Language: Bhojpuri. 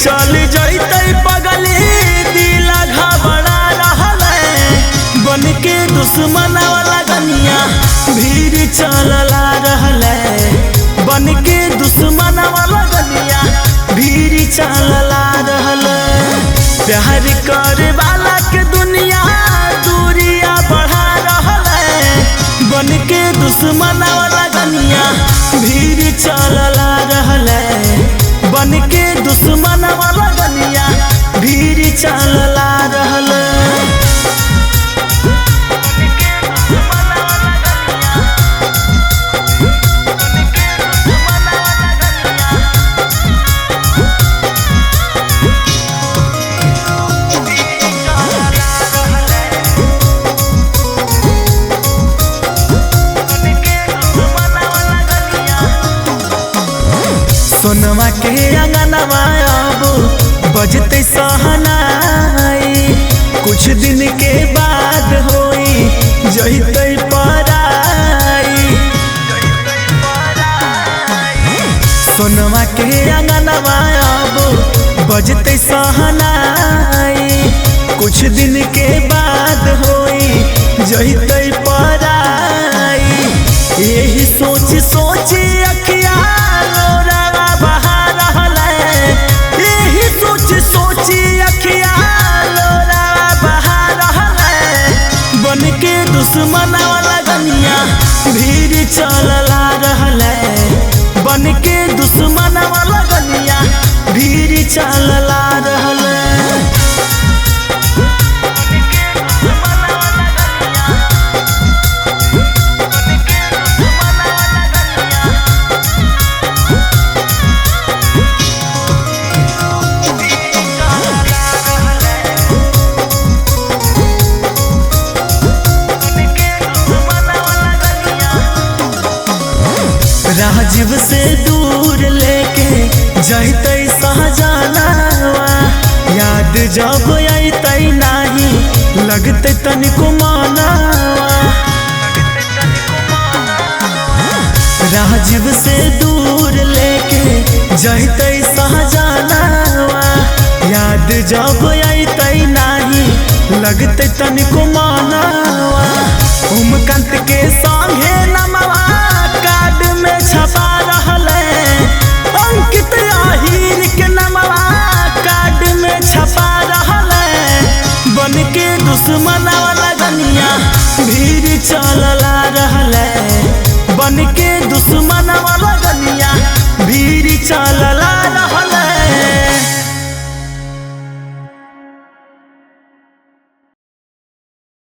चल जैते पगली दिल घबरा रहल बन के दुश्मन वाला गनिया भीड़ चलला रहल बन के दुश्मन वाला गनिया भीड़ चलला रहल। प्यार करे वाला के दुनिया दूरिया बढ़ा रहल बन के दुश्मन वाला गनिया भीड़ चलला रहल बन के दुश्मन वाला गनिया भीड़ चलला रहल। सोनवा के अंगनवा अब बजते सहनाई कुछ दिन के बाद होई जइते पराई। सोनवा के अंगनवा अब बजते सहनाई कुछ दिन के बाद होई जइते पराई। यही सोच सोच अखिया दुश्मन वाला गनिया भीड़ चलला रहल बन के दुश्मन वाला गनिया भीड़ चलला रहल। राजीव से दूर लेके जैते सहजनवा याद जब अइते नाही लगते तनिको मनवा। राजीव से दूर लेके जैते सहजनवा याद जब अइते नाही लगते तनिको मनवा। उमकांत के संगे नमवा कार्ड में छपा रहल अंकित आहिर के नमवा कार्ड में छपा रहल बन के दुश्मन वाला गनिया भीड़ चलला